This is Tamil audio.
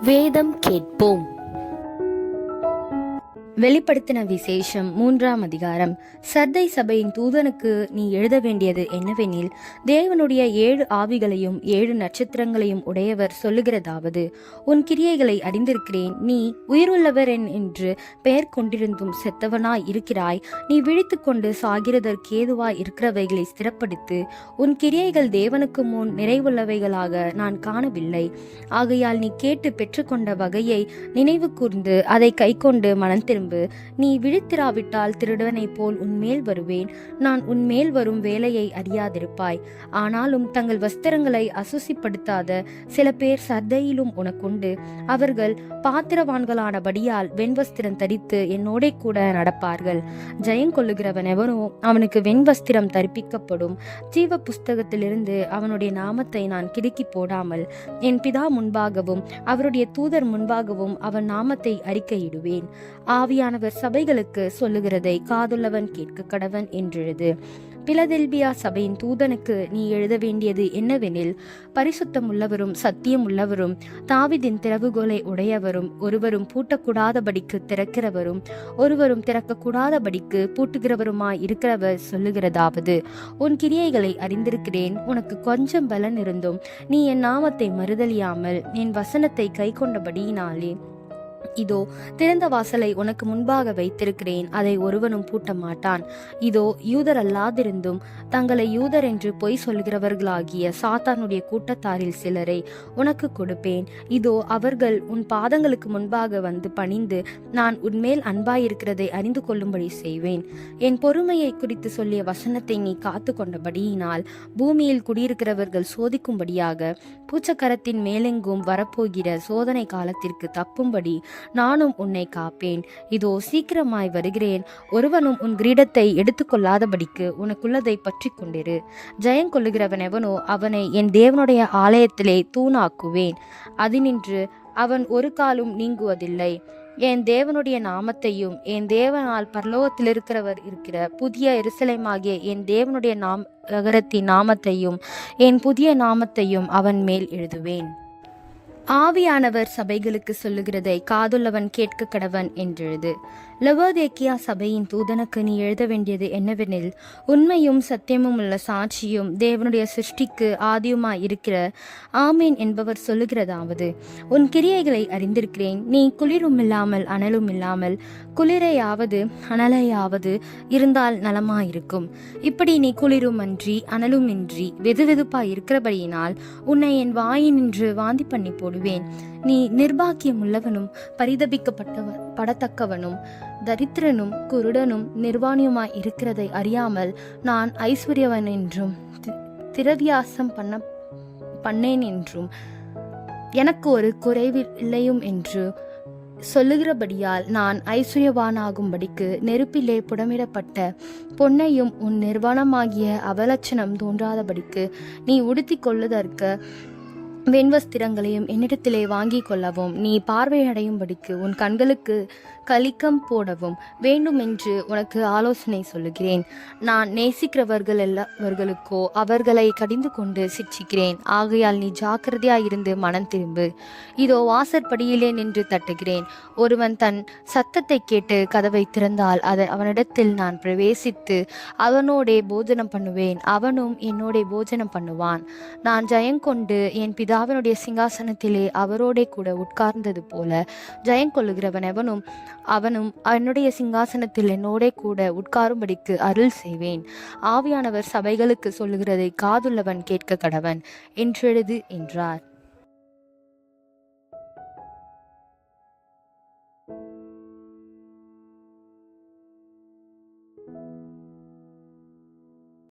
வேதம் கேட்போம். வெளிப்படுத்தின விசேஷம் 3ஆம் அதிகாரம். சர்தை சபையின் தூதனுக்கு நீ எழுத வேண்டியது என்னவெனில், தேவனுடைய 7 ஆவிகளையும் 7 நட்சத்திரங்களையும் உடையவர் சொல்லுகிறதாவது: உன் கிரியைகளை அறிந்திருக்கிறேன். நீ உயிருள்ளவர் என்று பெயர் கொண்டிருந்தும் செத்தவனாய் இருக்கிறாய். நீ விழித்து கொண்டு சாகிறதற்கேதுவாய் இருக்கிறவைகளை ஸ்திரப்படுத்து. உன் கிரியைகள் தேவனுக்கு முன் நிறைவுள்ளவைகளாக நான் காணவில்லை. ஆகையால் நீ கேட்டு பெற்றுக்கொண்ட வகையை நினைவு கூர்ந்து அதை கைக்கொண்டு மனம் திரும்ப. நீ விழித்திராவிட்டால் திருடனைப் போல் உன்மேல் வருவேன். நான் உன்மேல் வரும் வேலையை அறியாதிருப்பாய். ஆனாலும் தங்கள் வஸ்திரங்களை அசுசிப்படுத்தாத சில பேர் சர்தையிலும் உனக்குண்டு. அவர்கள் பாத்திரவான்களானபடியால் வெண்வஸ்திரம் தரித்து என்னோட கூட நடப்பார்கள். ஜெயங்கொள்ளுகிறவன் எவனோ அவனுக்கு வெண்வஸ்திரம் தரிப்பிக்கப்படும். ஜீவ புஸ்தகத்திலிருந்து அவனுடைய நாமத்தை நான் கிறுக்கி போடாமல் என் பிதா முன்பாகவும் அவருடைய தூதர் முன்பாகவும் அவன் நாமத்தை அறிக்கையிடுவேன். ஆவியானவர் சபைகளுக்கு சொல்லுகிறதை காதுள்ளவன் கேட்க கடவன் என்றெழுது. பிலதெல்பியா சபையின் தூதனுக்கு நீ எழுத வேண்டியது என்னவெனில், பரிசுத்தம் உள்ளவரும் சத்தியம் உள்ளவரும் தாவீதின் திறவுகோலை உடையவரும் ஒருவரும் பூட்டக்கூடாதபடிக்கு திறக்கிறவரும் ஒருவரும் திறக்கக்கூடாதபடிக்கு பூட்டுகிறவருமாய் இருக்கிறவர் சொல்லுகிறதாவது: உன் கிரியைகளை அறிந்திருக்கிறேன். உனக்கு கொஞ்சம் பலன் இருந்தும் நீ என் நாமத்தை மறுதலியாமல் என் வசனத்தை கை கொண்டபடியினாலே இதோ திறந்த வாசலை உனக்கு முன்பாக வைத்திருக்கிறேன், அதை ஒருவனும் பூட்ட மாட்டான். இதோ யூதர் அல்லாதிருந்தும் தங்களை யூதர் என்று பொய் சொல்கிறவர்களாகிய சாத்தானுடைய கூட்டத்தாரில் சிலரை உனக்கு கொடுப்பேன். இதோ அவர்கள் உன் பாதங்களுக்கு முன்பாக வந்து பணிந்து நான் உன்மேல் அன்பாயிருக்கிறதை அறிந்து கொள்ளும்படி செய்வேன். என் பொறுமையை குறித்து சொல்லிய வசனத்தை நீ காத்து கொண்டபடியினால் பூமியில் குடியிருக்கிறவர்கள் சோதிக்கும்படியாக பூச்சக்கரத்தின் மேலெங்கும் வரப்போகிற சோதனை காலத்திற்கு தப்பும்படி நானும் உன்னை காப்பேன். இதோ சீக்கிரமாய் வருகிறேன். ஒருவனும் உன் கிரீடத்தை எடுத்துக்கொள்ளாதபடிக்கு உனக்குள்ளதை பற்றி கொண்டிரு. ஜெயங்கொள்ளுகிறவன் எவனோ அவனை என் தேவனுடைய ஆலயத்திலே தூணாக்குவேன். அதினின்று அவன் ஒரு காலும் நீங்குவதில்லை. என் தேவனுடைய நாமத்தையும் என் தேவனால் பரலோகத்தில் இருக்கிற புதிய எருசலேமாகிய என் தேவனுடைய நகரத்தின் நாமத்தையும் என் புதிய நாமத்தையும் அவன் மேல் எழுதுவேன். ஆவியானவர் சபைகளுக்கு சொல்லுகிறதை காதுள்ளவன் கேட்க கடவன் என்றெழுது. லவோதேக்கியா சபையின் தூதனுக்கு நீ எழுத வேண்டியது என்னவெனில், உண்மையும் சத்தியமும் உள்ள சாட்சியும் தேவனுடைய சிருஷ்டிக்கு ஆதியுமாய் இருக்கிற ஆமீன் என்பவர் சொல்லுகிறதாவது: உன் கிரியைகளை அறிந்திருக்கிறேன். நீ குளிரும் இல்லாமல் அனலும் இல்லாமல் குளிரையாவது அனலையாவது இருந்தால் நலமாயிருக்கும். இப்படி நீ குளிரும் அன்றி அனலும் இன்றி வெதுவெதுப்பாய் இருக்கிறபடியினால் உன்னை என் வாயினின்று வாந்தி பண்ணி போடுவேன். நீ நிர்பாக்கியம் உள்ளவனும் படத்தக்கவனும் தரித்திரனும் குருடனும் நிர்வாணியுமாய் இருக்கிறதை அறியாமல் நான் ஐஸ்வர்யவன் என்றும் திரவியாசம் பண்ணேன் என்றும் எனக்கு ஒரு குறைவில்லையும் என்று சொல்லுகிறபடியால் நான் ஐஸ்வர்யவானாகும்படிக்கு நெருப்பிலே புடமிடப்பட்ட பொன்னையும் உன் நிர்வாணமாகிய அவலட்சணம் தோன்றாதபடிக்கு நீ உடுத்தி கொள்ளுதற்கு வெண்வஸ்திரங்களையும் என்னிடத்திலே வாங்கி கொள்ளவும் நீ பார்வையடையும்படிக்கு உன் கண்களுக்கு கலிக்கம் போடவும் வேண்டும் என்று உனக்கு ஆலோசனை சொல்லுகிறேன். நான் நேசிக்கிறவர்கள் எல்லாவர்களுக்கோ அவர்களை கடிந்து கொண்டு சிட்சிக்கிறேன். ஆகையால் நீ ஜாக்கிரதையாயிருந்து மனம் திரும்பு. இதோ வாசற்படியிலே நின்று தட்டுகிறேன். ஒருவன் தன் சத்தத்தை கேட்டு கதவை திறந்தால் அவனிடத்தில் நான் பிரவேசித்து அவனோடே போஜனம் பண்ணுவேன், அவனும் என்னோடே போஜனம் பண்ணுவான். நான் ஜெயங்கொண்டு என் பிதாவினுடைய சிங்காசனத்திலே அவரோடே கூட உட்கார்ந்தது போல ஜெயங்கொள்ளுகிறவன் எவனும் அவனும் என்னுடைய சிங்காசனத்தில் என்னோட கூட உட்காரும்படிக்கு அருள் செய்வேன். ஆவியானவர் சபைகளுக்கு சொல்லுகிறதை காதுள்ளவன் கேட்க கடவன் என்றெழுது என்றார்.